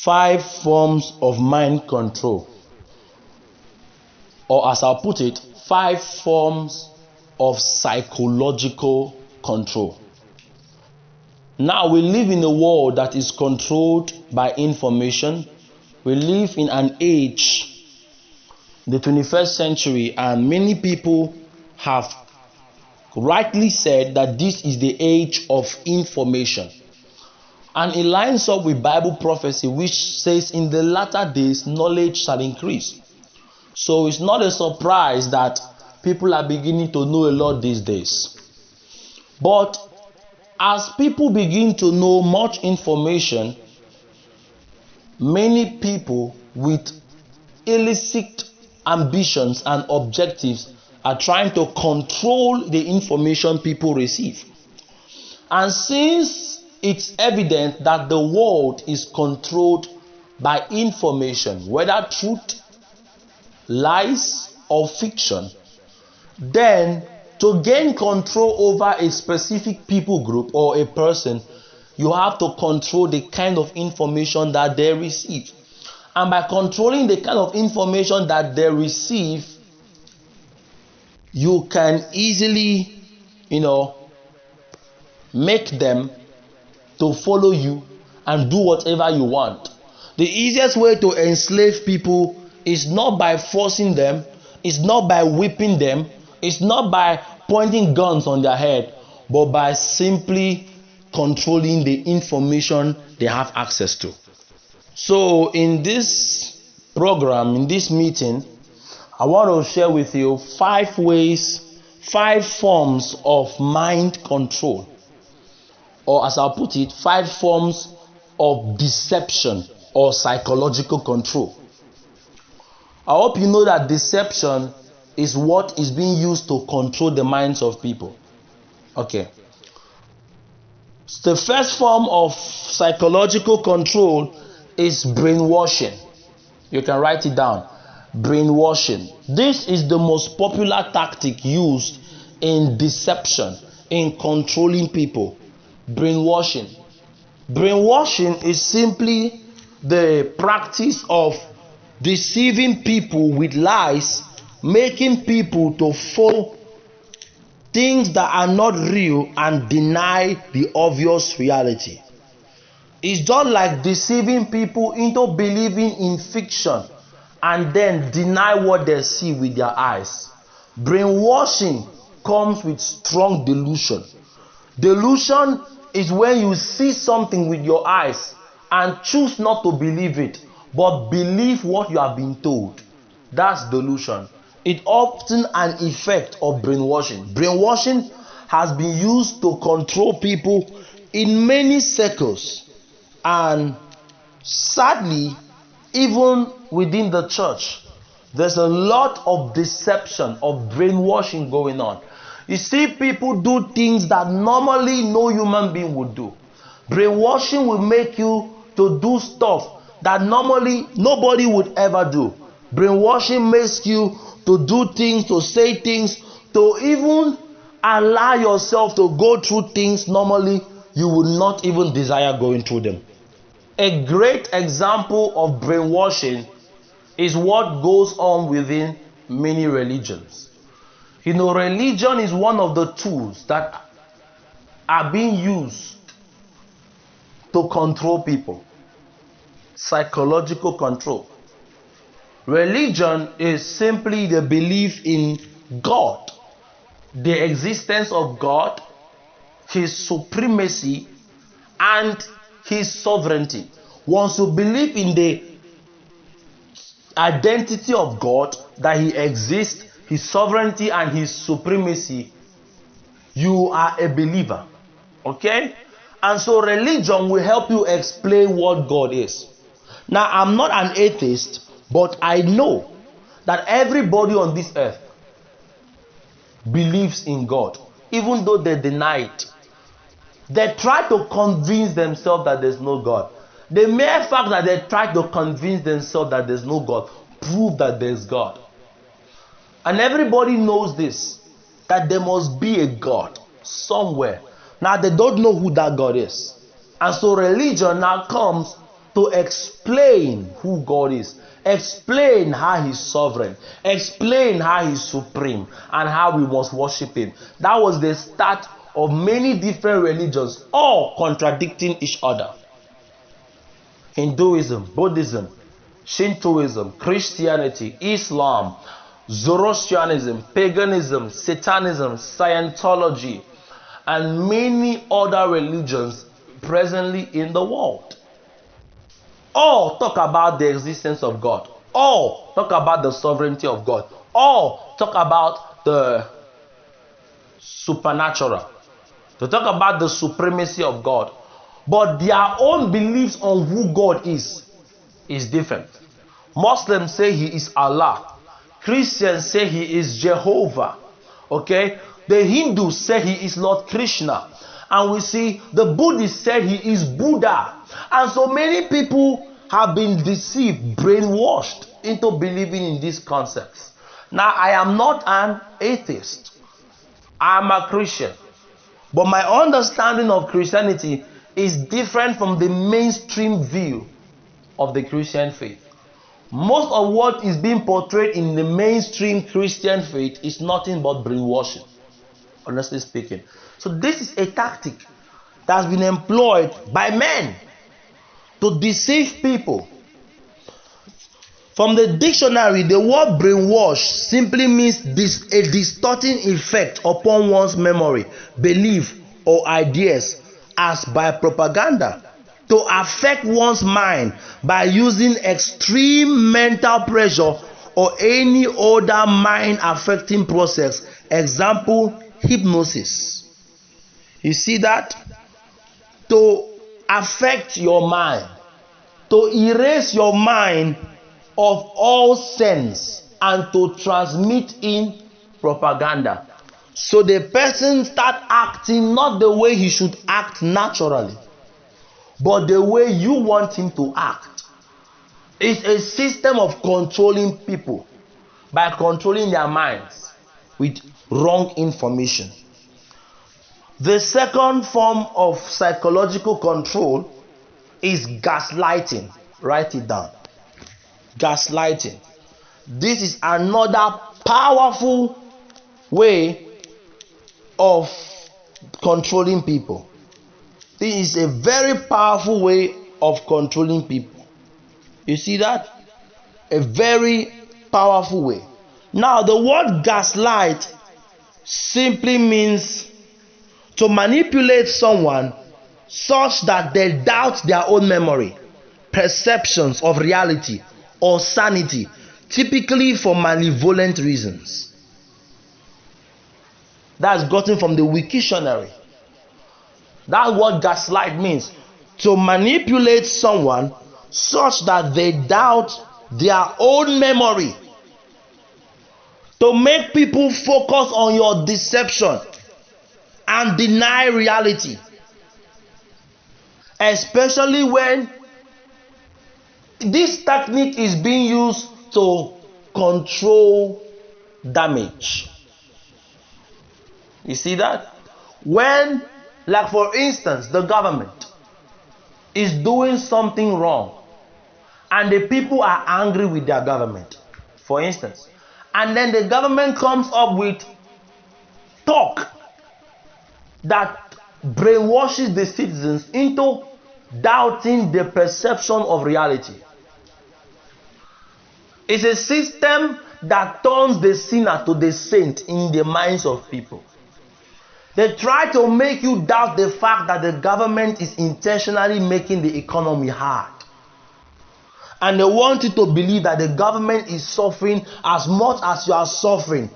5 forms of mind control, or as I'll put it, 5 forms of psychological control. Now we live in a world that is controlled by information. We live in an age, the 21st century, and many people have rightly said that this is the age of information. And it lines up with Bible prophecy, which says in the latter days knowledge shall increase. So it's not a surprise that people are beginning to know a lot these days. But as people begin to know much information, many people with illicit ambitions and objectives are trying to control the information people receive. And since it's evident that the world is controlled by information, whether truth, lies, or fiction, then to gain control over a specific people group or a person, you have to control the kind of information that they receive. And by controlling the kind of information that they receive, you can easily, make them to follow you and do whatever you want. The easiest way to enslave people is not by forcing them, it's not by whipping them, it's not by pointing guns on their head, but by simply controlling the information they have access to. So in this program, in this meeting, I want to share with you 5 ways, 5 forms of mind control. Or as I'll put it, 5 forms of deception or psychological control. I hope you know that deception is what is being used to control the minds of people. Okay. The first form of psychological control is brainwashing. You can write it down. Brainwashing. This is the most popular tactic used in deception, in controlling people. Brainwashing. Brainwashing is simply the practice of deceiving people with lies, making people to follow things that are not real and deny the obvious reality. It's just like deceiving people into believing in fiction and then deny what they see with their eyes. Brainwashing comes with strong delusion. Delusion is when you see something with your eyes and choose not to believe it, but believe what you have been told. That's delusion. It's often an effect of brainwashing. Brainwashing has been used to control people in many circles, and sadly, even within the church, there's a lot of deception, of brainwashing going on. You see people do things that normally no human being would do. Brainwashing will make you to do stuff that normally nobody would ever do. Brainwashing makes you to do things, to say things, to even allow yourself to go through things normally you would not even desire going through them. A great example of brainwashing is what goes on within many religions. Religion is one of the tools that are being used to control people. Psychological control. Religion is simply the belief in God, the existence of God, His supremacy, and His sovereignty. Once you believe in the identity of God, that He exists, His sovereignty, and His supremacy, you are a believer. Okay? And so religion will help you explain what God is. Now, I'm not an atheist, but I know that everybody on this earth believes in God, even though they deny it. They try to convince themselves that there's no God. The mere fact that they try to convince themselves that there's no God proves that there's God. And everybody knows this, that there must be a God somewhere. Now they don't know who that God is. And so religion now comes to explain who God is, explain how he's sovereign, explain how he's supreme, and how we must worship him. That was the start of many different religions, all contradicting each other. Hinduism, Buddhism, Shintoism, Christianity, Islam, Zoroastrianism, paganism, Satanism, Scientology, and many other religions presently in the world. All talk about the existence of God. All talk about the sovereignty of God. All talk about the supernatural. They talk about the supremacy of God. But their own beliefs on who God is different. Muslims say he is Allah. Christians say he is Jehovah. Okay? The Hindus say he is Lord Krishna. And we see the Buddhists say he is Buddha. And so many people have been deceived, brainwashed into believing in these concepts. Now, I am not an atheist. I am a Christian. But my understanding of Christianity is different from the mainstream view of the Christian faith. Most of what is being portrayed in the mainstream Christian faith is nothing but brainwashing, honestly speaking. So this is a tactic that has been employed by men to deceive people. From the dictionary, the word brainwash simply means a distorting effect upon one's memory, belief, or ideas as by propaganda, to affect one's mind by using extreme mental pressure or any other mind affecting process. Example, hypnosis. You see that? To affect your mind, to erase your mind of all sense, and to transmit in propaganda. So the person start acting not the way he should act naturally, but the way you want him to act. It's a system of controlling people by controlling their minds with wrong information. The second form of psychological control is gaslighting. Write it down. Gaslighting. This is another powerful way of controlling people. This is a very powerful way of controlling people. You see that? A very powerful way. Now, the word gaslight simply means to manipulate someone such that they doubt their own memory, perceptions of reality, or sanity, typically for malevolent reasons. That's gotten from the Wiktionary. That's what gaslight means. To manipulate someone such that they doubt their own memory. To make people focus on your deception and deny reality. Especially when this technique is being used to control damage. You see that? When, like for instance, the government is doing something wrong and the people are angry with their government, for instance, and then the government comes up with talk that brainwashes the citizens into doubting the perception of reality. It's a system that turns the sinner to the saint in the minds of people. They try to make you doubt the fact that the government is intentionally making the economy hard. And they want you to believe that the government is suffering as much as you are suffering.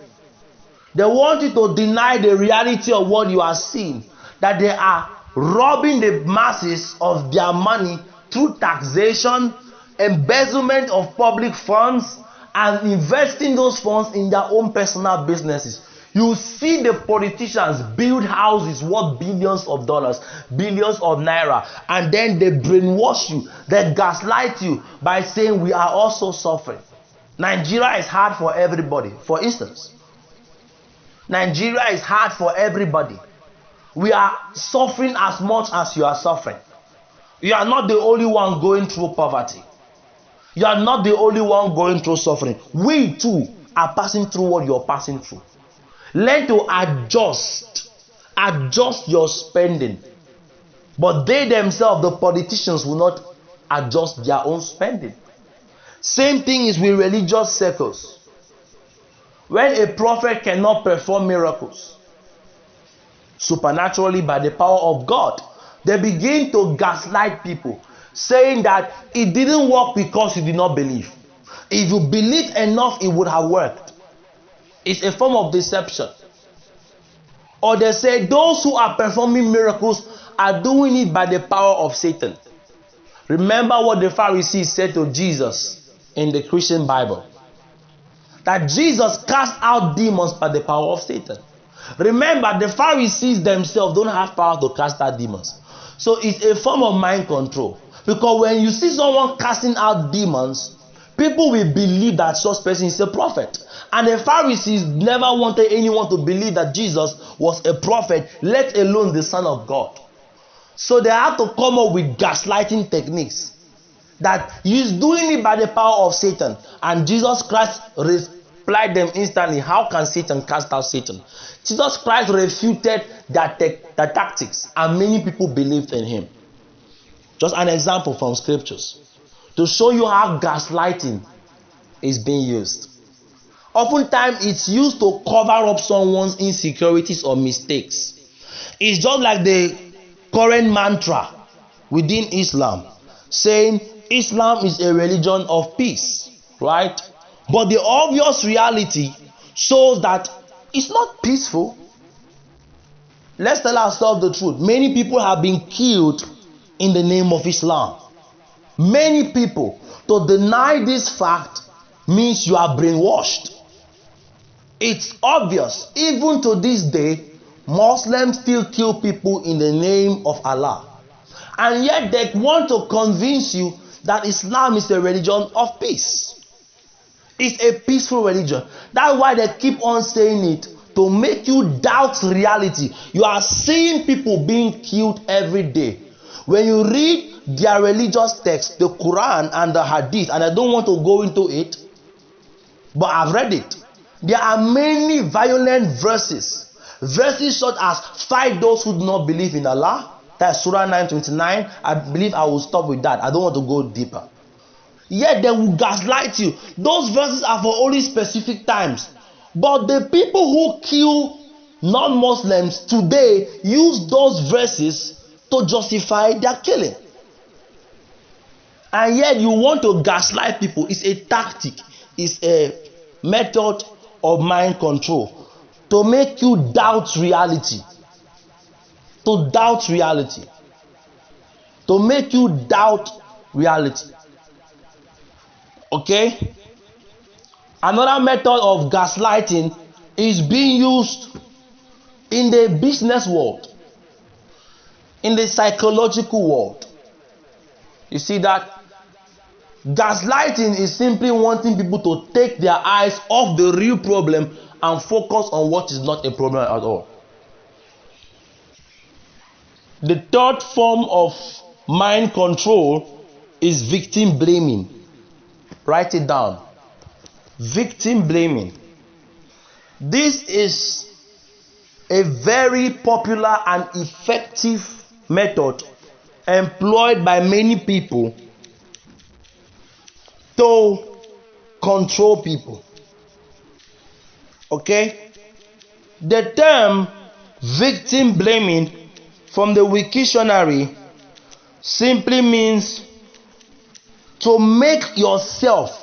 They want you to deny the reality of what you are seeing, that they are robbing the masses of their money through taxation, embezzlement of public funds, and investing those funds in their own personal businesses. You see the politicians build houses worth billions of dollars, billions of naira, and then they brainwash you, they gaslight you by saying we are also suffering. Nigeria is hard for everybody. For instance, Nigeria is hard for everybody. We are suffering as much as you are suffering. You are not the only one going through poverty. You are not the only one going through suffering. We too are passing through what you're passing through. Learn to adjust your spending. But they themselves, the politicians, will not adjust their own spending. Same thing is with religious circles. When a prophet cannot perform miracles supernaturally by the power of God, they begin to gaslight people, saying that it didn't work because you did not believe. If you believed enough, it would have worked. It's a form of deception. Or they say those who are performing miracles are doing it by the power of Satan. Remember what the Pharisees said to Jesus in the Christian Bible, that Jesus cast out demons by the power of Satan. Remember, the Pharisees themselves don't have power to cast out demons. So it's a form of mind control. Because when you see someone casting out demons, people will believe that such person is a prophet. And the Pharisees never wanted anyone to believe that Jesus was a prophet, let alone the Son of God. So they had to come up with gaslighting techniques, that he's doing it by the power of Satan. And Jesus Christ replied them instantly, how can Satan cast out Satan? Jesus Christ refuted their tactics, and many people believed in him. Just an example from scriptures to show you how gaslighting is being used. Oftentimes it's used to cover up someone's insecurities or mistakes. It's just like the current mantra within Islam, saying Islam is a religion of peace, right? But the obvious reality shows that it's not peaceful. Let's tell ourselves the truth. Many people have been killed in the name of Islam. Many people. To deny this fact means you are brainwashed. It's obvious. Even to this day, Muslims still kill people in the name of Allah. And yet they want to convince you that Islam is a religion of peace. It's a peaceful religion. That's why they keep on saying it, to make you doubt reality. You are seeing people being killed every day. When you read their religious text, the Quran and the Hadith, and I don't want to go into it, but I've read it. There are many violent verses such as fight those who do not believe in Allah. That's Surah 9:29. I believe I will stop with that. I don't want to go deeper. Yet they will gaslight you. Those verses are for only specific times. But the people who kill non-Muslims today use those verses to justify their killing. And yet you want to gaslight people. It's a tactic. It's a method of mind control to make you doubt reality. To doubt reality. To make you doubt reality. Okay? Another method of gaslighting is being used in the business world, in the psychological world. You see that? Gaslighting is simply wanting people to take their eyes off the real problem and focus on what is not a problem at all. The third form of mind control is victim blaming. Write it down. Victim blaming. This is a very popular and effective method employed by many people to control people. Okay? The term victim blaming from the Wiktionary simply means to make yourself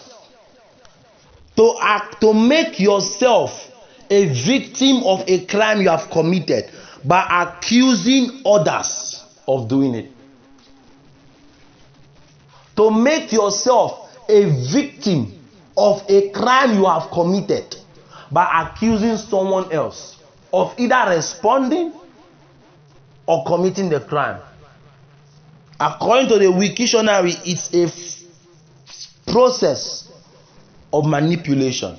to make yourself a victim of a crime you have committed by accusing others of doing it. To make yourself a victim of a crime you have committed by accusing someone else of either responding or committing the crime. According to the Wiktionary, it's a process of manipulation.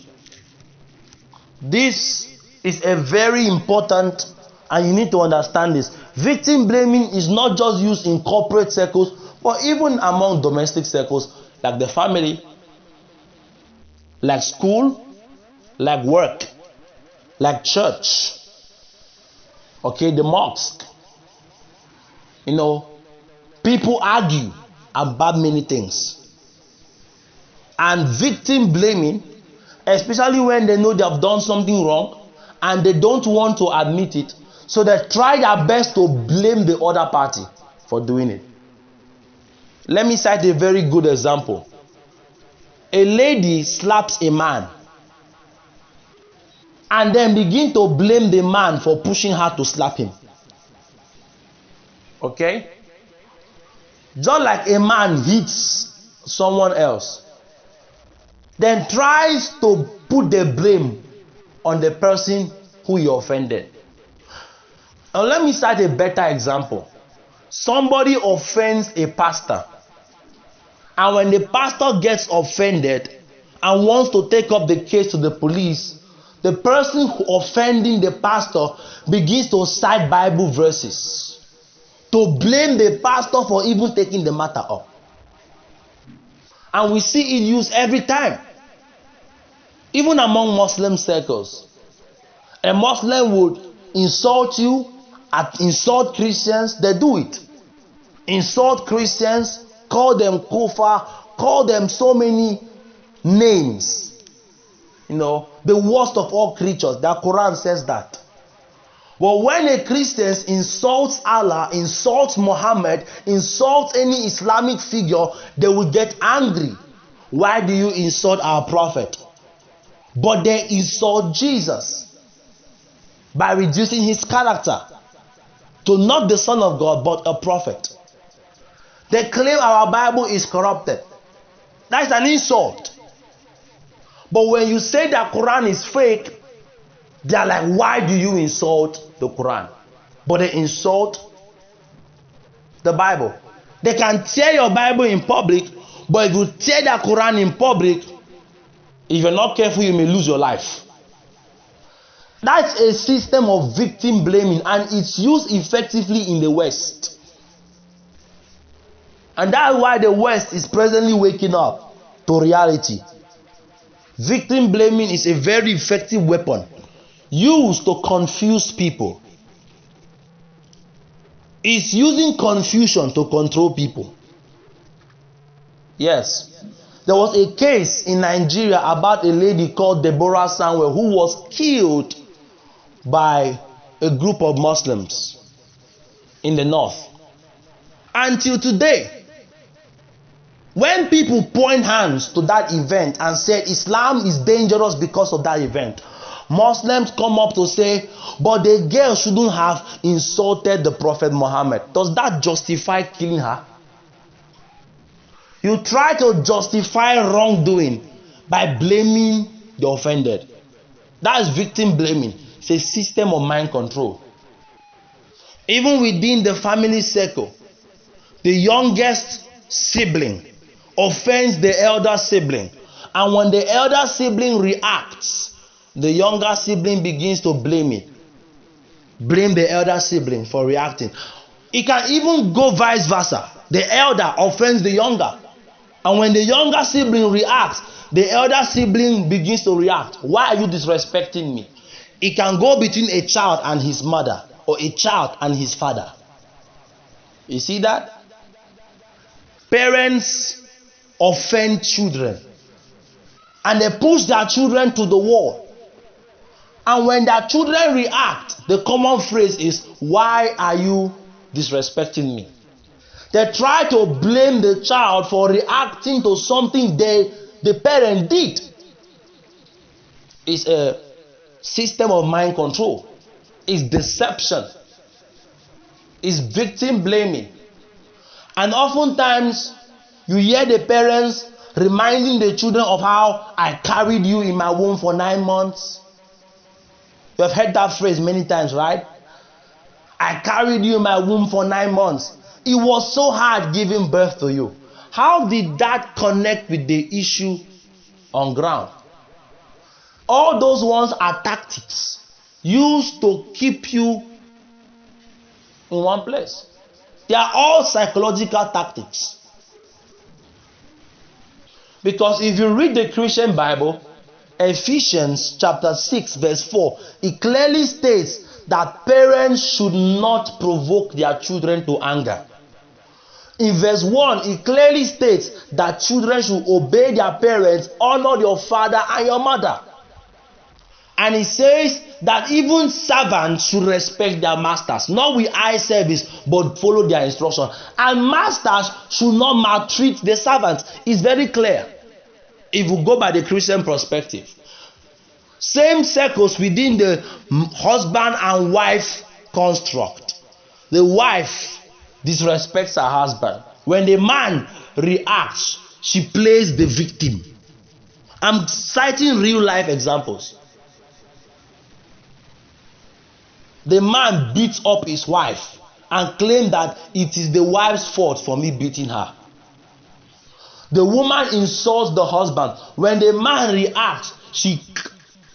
This is a very important, and you need to understand this. Victim blaming is not just used in corporate circles, But even among domestic circles, like the family, like school, like work, like church, okay, the mosque, people argue about many things. And victim blaming, especially when they know they have done something wrong and they don't want to admit it, so they try their best to blame the other party for doing it. Let me cite a very good example. A lady slaps a man and then begin to blame the man for pushing her to slap him. Okay? Just like a man hits someone else, then tries to put the blame on the person who he offended. Now let me cite a better example. Somebody offends a pastor, and when the pastor gets offended and wants to take up the case to the police, the person who offending the pastor begins to cite Bible verses to blame the pastor for even taking the matter up. And we see it used every time. Even among Muslim circles. A Muslim would insult you, insult Christians, they do it. Insult Christians, call them kufar, call them so many names. The worst of all creatures. The Quran says that. But when a Christian insults Allah, insults Muhammad, insults any Islamic figure, they will get angry. Why do you insult our prophet? But they insult Jesus by reducing his character to not the Son of God but a prophet. They claim our Bible is corrupted. That's an insult. But when you say that Quran is fake, they are like, why do you insult the Quran? But they insult the Bible. They can tear your Bible in public, but if you tear the Quran in public, if you're not careful, you may lose your life. That's a system of victim blaming, and it's used effectively in the West. And that's why the West is presently waking up to reality. Victim blaming is a very effective weapon used to confuse people. It's using confusion to control people. Yes. There was a case in Nigeria about a lady called Deborah Samuel who was killed by a group of Muslims in the north. Until today, when people point hands to that event and say Islam is dangerous because of that event, Muslims come up to say, but the girl shouldn't have insulted the Prophet Muhammad. Does that justify killing her? You try to justify wrongdoing by blaming the offended. That is victim blaming. It's a system of mind control. Even within the family circle, the youngest sibling offends the elder sibling. And when the elder sibling reacts, the younger sibling begins to blame it. Blame the elder sibling for reacting. It can even go vice versa. The elder offends the younger. And when the younger sibling reacts, the elder sibling begins to react. Why are you disrespecting me? It can go between a child and his mother, or a child and his father. You see that? Parents offend children, and they push their children to the wall. And when their children react, the common phrase is, why are you disrespecting me? They try to blame the child for reacting to something the parent did. It's a system of mind control. It's deception. It's victim blaming. And oftentimes, you hear the parents reminding the children of how I carried you in my womb for 9 months. You have heard that phrase many times, right? I carried you in my womb for 9 months. It was so hard giving birth to you. How did that connect with the issue on ground? All those ones are tactics used to keep you in one place. They are all psychological tactics. Because if you read the Christian Bible, Ephesians chapter 6 verse 4, it clearly states that parents should not provoke their children to anger. In verse 1, it clearly states that children should obey their parents, honor your father and your mother. And it says that even servants should respect their masters, not with eye service, but follow their instruction. And masters should not maltreat the servants. It's very clear if we go by the Christian perspective. Same circles within the husband and wife construct. The wife disrespects her husband. When the man reacts, she plays the victim. I'm citing real life examples. The man beats up his wife and claims that it is the wife's fault for me beating her. The woman insults the husband. When the man reacts, she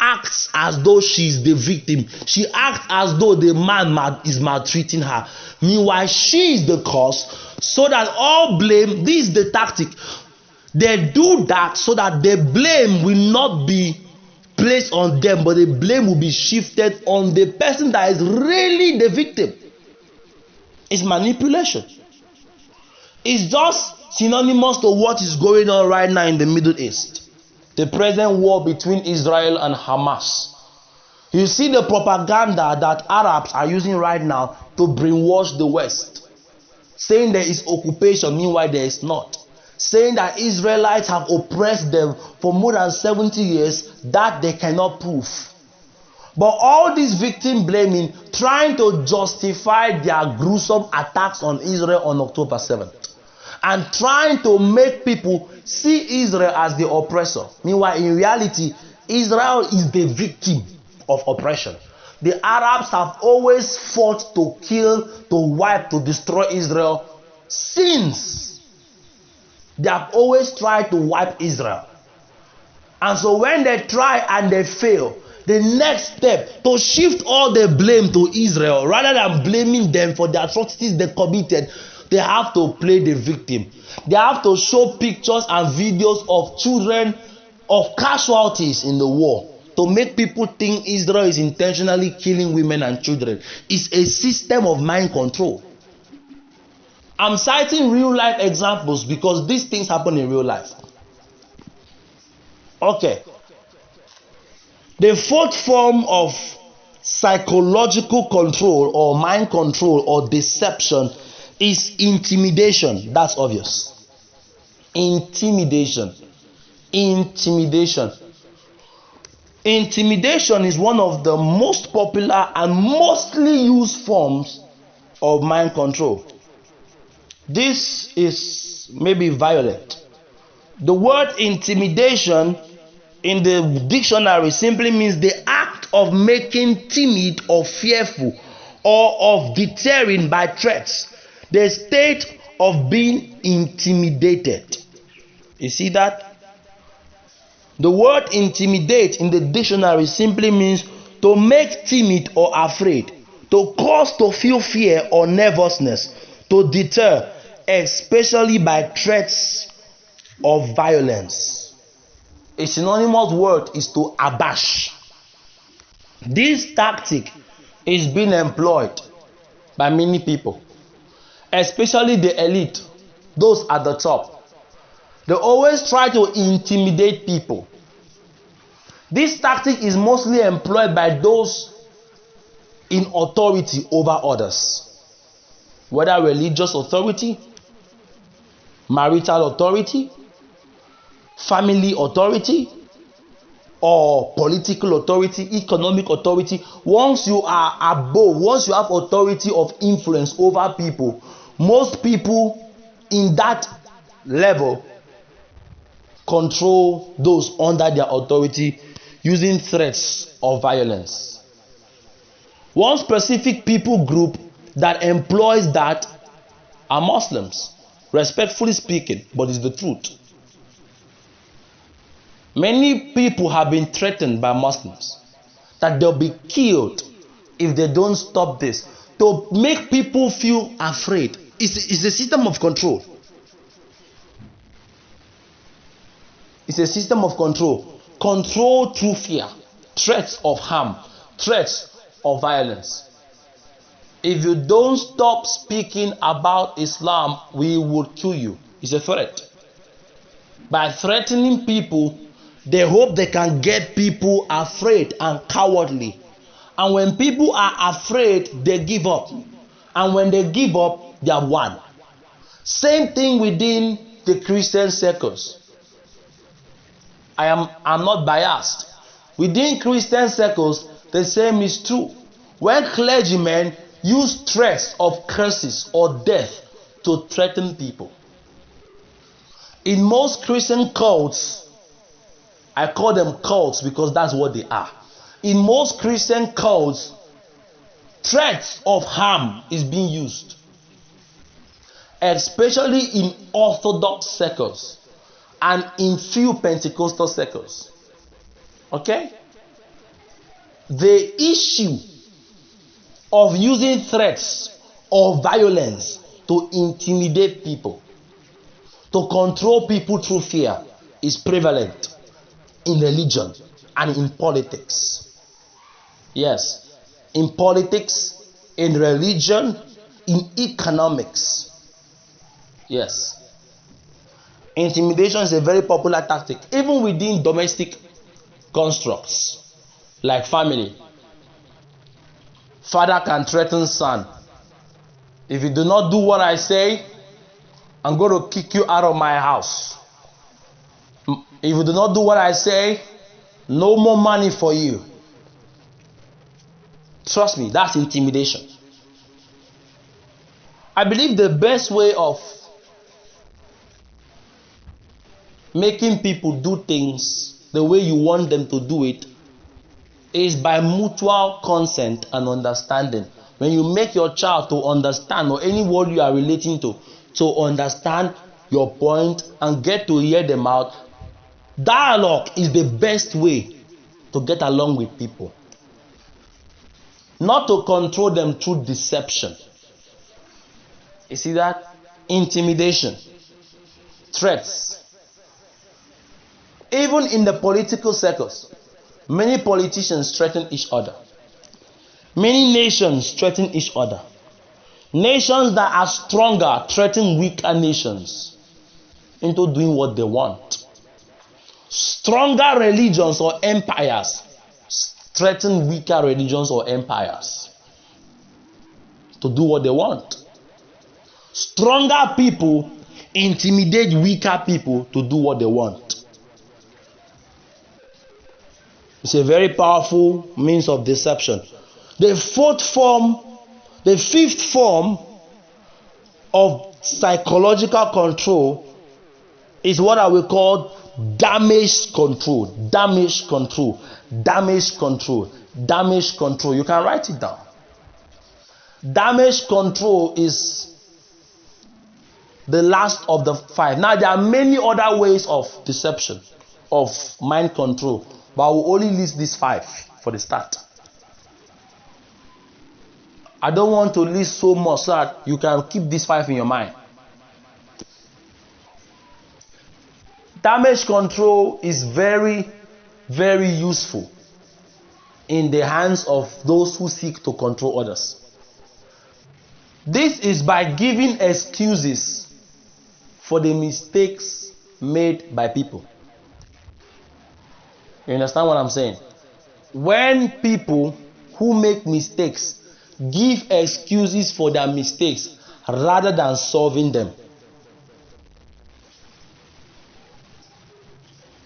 acts as though she is the victim. She acts as though the man is maltreating her. Meanwhile, she is the cause, so that all blame, this is the tactic. They do that so that the blame will not be placed on them, but the blame will be shifted on the person that is really the victim. It's manipulation. It's just synonymous to what is going on right now in the Middle East. The present war between Israel and Hamas. You see the propaganda that Arabs are using right now to brainwash the West, saying there is occupation, meanwhile there is not. Saying that Israelites have oppressed them for more than 70 years, that they cannot prove. But all this victim blaming, trying to justify their gruesome attacks on Israel on October 7th. And trying to make people see Israel as the oppressor. Meanwhile, in reality, Israel is the victim of oppression. The Arabs have always fought to kill, to wipe, to destroy Israel since. They have always tried to wipe Israel. And so when they try and they fail, the next step to shift all the blame to Israel, rather than blaming them for the atrocities they committed, they have to play the victim. They have to show pictures and videos of children, of casualties in the war, to make people think Israel is intentionally killing women and children. It's a system of mind control. I'm citing real life examples because these things happen in real life. Okay. The fourth form of psychological control or mind control or deception is intimidation. That's obvious. Intimidation. Intimidation. Intimidation is one of the most popular and mostly used forms of mind control. This is maybe violent. The word intimidation in the dictionary simply means the act of making timid or fearful or of deterring by threats. The state of being intimidated. You see that? The word intimidate in the dictionary simply means to make timid or afraid, to cause to feel fear or nervousness, to deter, especially by threats of violence. A synonymous word is to abash. This tactic is being employed by many people, especially the elite, those at the top. They always try to intimidate people. This tactic is mostly employed by those in authority over others, whether religious authority, marital authority, family authority, or political authority, economic authority. Once you are above, once you have authority of influence over people, most people in that level control those under their authority using threats of violence. One specific people group that employs that are Muslims, respectfully speaking, but it's the truth. Many people have been threatened by Muslims that they'll be killed if they don't stop this, to make people feel afraid. it's a system of control. It's a system of control. Control through fear, threats of harm, threats of violence. If you don't stop speaking about Islam, we will kill you. It's a threat. By threatening people, they hope they can get people afraid and cowardly. And when people are afraid, they give up. And when they give up, they have won. Same thing within the Christian circles. I'm not biased. Within Christian circles, the same is true. When clergymen use threats of curses or death to threaten people. In most Christian cults, I call them cults because that's what they are. In most Christian cults, threats of harm is being used, especially in Orthodox circles and in few Pentecostal circles. Okay? The issue of using threats or violence to intimidate people, to control people through fear, is prevalent in religion and in politics. Yes, in politics, in religion, in economics. Yes. Intimidation is a very popular tactic, even within domestic constructs, like family. Father can threaten son. If you do not do what I say, I'm going to kick you out of my house. If you do not do what I say, no more money for you. Trust me, that's intimidation. I believe the best way of making people do things the way you want them to do it is by mutual consent and understanding. When you make your child to understand, or anyone you are relating to understand your point and get to hear them out, dialogue is the best way to get along with people. Not to control them through deception. You see that? Intimidation, threats. Even in the political circles, many politicians threaten each other. Many nations threaten each other. Nations that are stronger threaten weaker nations into doing what they want. Stronger religions or empires threaten weaker religions or empires to do what they want. Stronger people intimidate weaker people to do what they want. It's a very powerful means of deception. The fifth form of psychological control is what I will call damage control. Damage control. Damage control. Damage control. You can write it down. Damage control is the last of the five. Now, there are many other ways of deception, of mind control, but I will only list these five for the start. I don't want to list so much so that you can keep these five in your mind. Damage control is very, very useful in the hands of those who seek to control others. This is by giving excuses for the mistakes made by people. You understand what I'm saying? When people who make mistakes give excuses for their mistakes rather than solving them.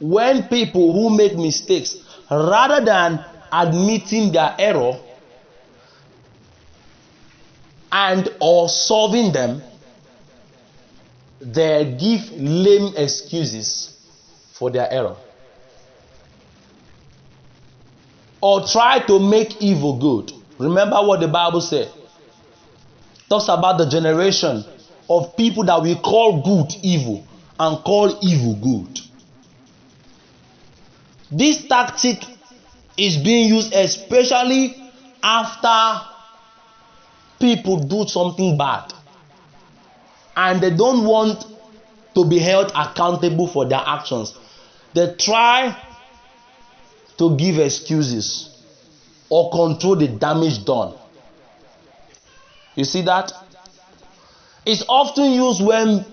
When people who make mistakes, rather than admitting their error and or solving them, they give lame excuses for their error, or try to make evil good. Remember what the Bible said. It talks about the generation of people that we call good evil and call evil good. This tactic is being used especially after people do something bad. and they don't want to be held accountable for their actions. They try to give excuses or control the damage done. You see that? It's often used when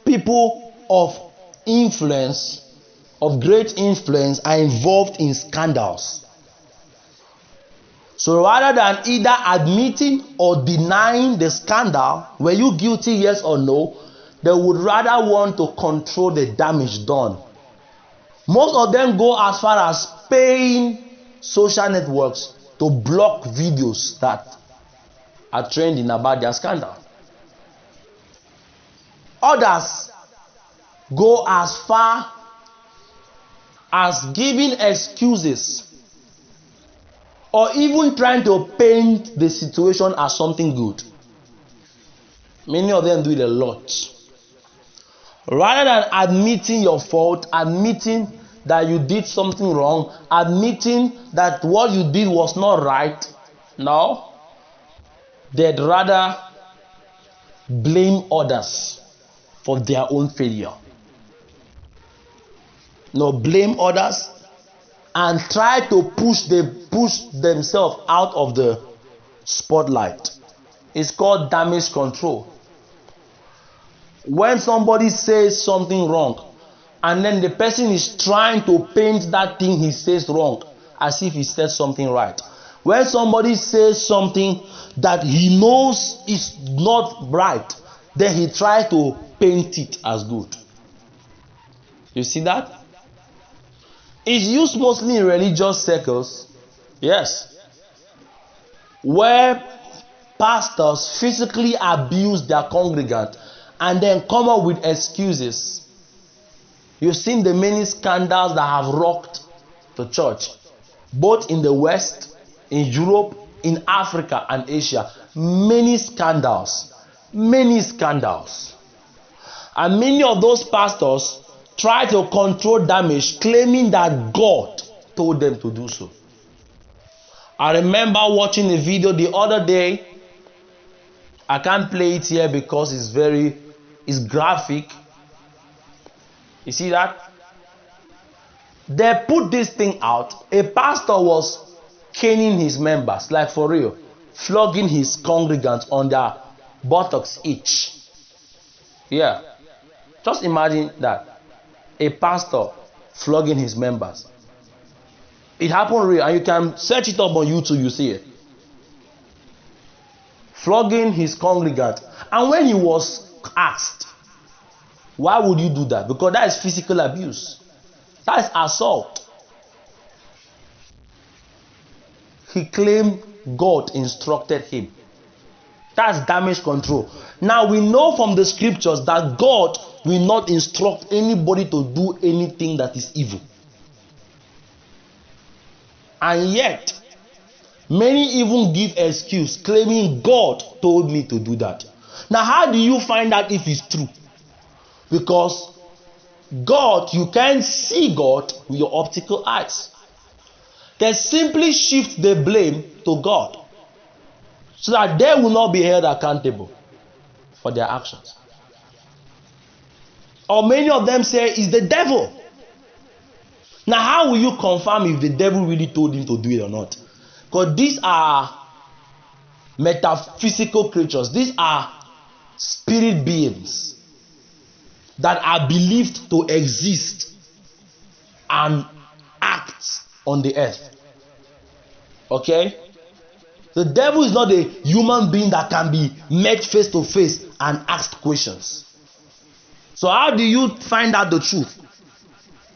people of influence, of great influence, are involved in scandals. So rather than either admitting or denying the scandal, were you guilty, yes or no, they would rather want to control the damage done. Most of them go as far as paying social networks to block videos that are trending about their scandal. Others go as far as giving excuses or even trying to paint the situation as something good. Many of them do it a lot. Rather than admitting your fault, admitting that you did something wrong, admitting that what you did was not right, no, they'd rather blame others for their own failure. No, blame others and try to push themselves out of the spotlight. It's called damage control. When somebody says something wrong and then the person is trying to paint that thing he says wrong as if he said something right. When somebody says something that he knows is not right, then he tries to paint it as good. You see that? It's used mostly in religious circles, yes, where pastors physically abuse their congregant and then come up with excuses. You've seen the many scandals that have rocked the church, both in the West, in Europe, in Africa and Asia. Many scandals. And many of those pastors try to control damage, claiming that God told them to do so. I remember watching a video the other day. I can't play it here because it's graphic. You see that? They put this thing out. A pastor was caning his members, like for real, flogging his congregants on their buttocks each. Yeah. Just imagine that. A pastor flogging his members. It happened real, and you can search it up on YouTube, you see it. Flogging his congregant. And when he was asked, why would you do that? Because that is physical abuse. That is assault. He claimed God instructed him. That's damage control. Now we know from the scriptures that God will not instruct anybody to do anything that is evil. And yet, many even give excuse claiming God told me to do that. Now how do you find out if it's true? Because God, you can't see God with your optical eyes. They simply shift the blame to God so that they will not be held accountable for their actions. Or many of them say it's the devil. Now how will you confirm if the devil really told him to do it or not? Because these are metaphysical creatures. These are spirit beings that are believed to exist and act on the earth. Okay? The devil is not a human being that can be met face to face and asked questions. So how do you find out the truth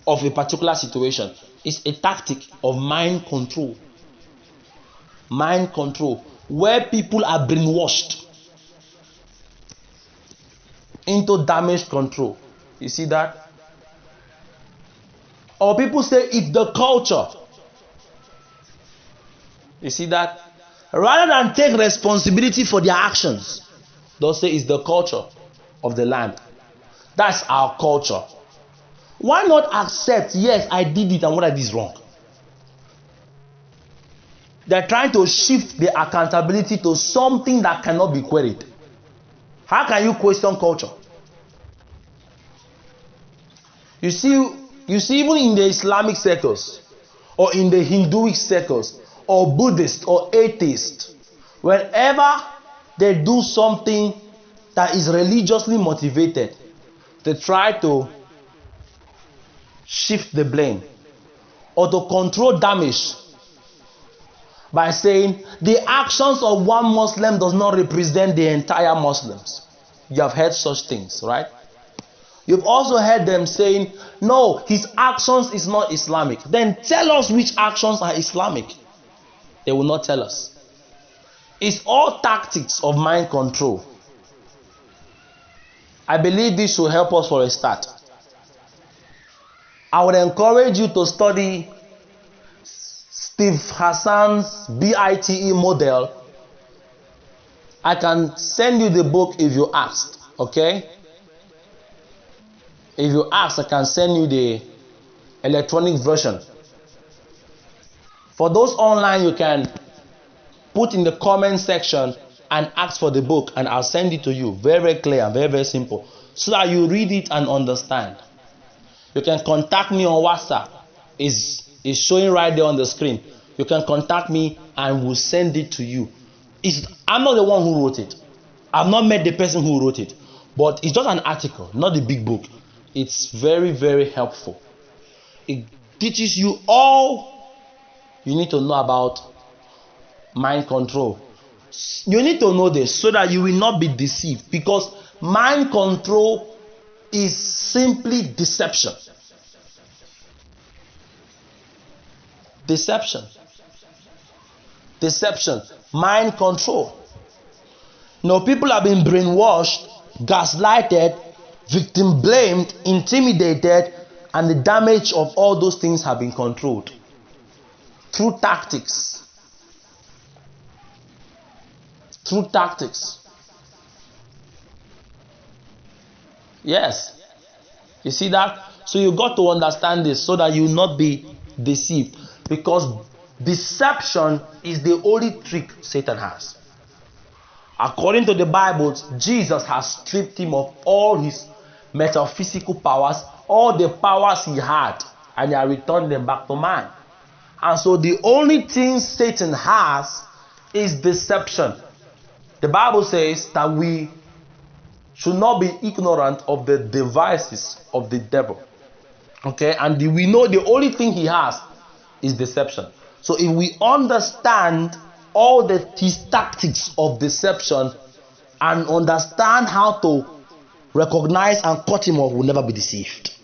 of a particular situation? It's a tactic of mind control. Mind control, where people are brainwashed into damage control. You see that? Or people say it's the culture. You see that? Rather than take responsibility for their actions, they'll say it's the culture of the land. That's our culture. Why not accept, yes, I did it and what I did is wrong? They're trying to shift the accountability to something that cannot be queried. How can you question culture? You see even in the Islamic circles, or in the Hinduic circles, or Buddhist, or atheist, whenever they do something that is religiously motivated, they try to shift the blame or to control damage by saying the actions of one Muslim does not represent the entire Muslims. You have heard such things, right? You've also heard them saying, no, his actions is not Islamic. Then tell us which actions are Islamic. They will not tell us. It's all tactics of mind control. I believe this should help us for a start. I would encourage you to study Steve Hassan's BITE model. I can send you the book if you asked, okay? If you ask, I can send you the electronic version. For those online, you can put in the comment section and ask for the book, and I'll send it to you. Very, very clear and very, very simple, so that you read it and understand. You can contact me on WhatsApp. It's showing right there on the screen. You can contact me and we'll send it to you. I'm not the one who wrote it. I've not met the person who wrote it. But it's just an article, not the big book. It's very, very helpful. It teaches you all you need to know about mind control. You need to know this so that you will not be deceived, because mind control is simply deception. Deception. Deception. Mind control. People have been brainwashed, gaslighted, victim blamed, intimidated, and the damage of all those things have been controlled through tactics. Through tactics. Yes. You see that? So you got to understand this so that you will not be deceived, because deception is the only trick Satan has. According to the Bible, Jesus has stripped him of all his metaphysical powers, all the powers he had, and he has returned them back to man. And so the only thing Satan has is deception. The Bible says that we should not be ignorant of the devices of the devil. Okay, and we know the only thing he has is deception. So if we understand all his tactics of deception and understand how to recognize and cut him off, we'll never be deceived.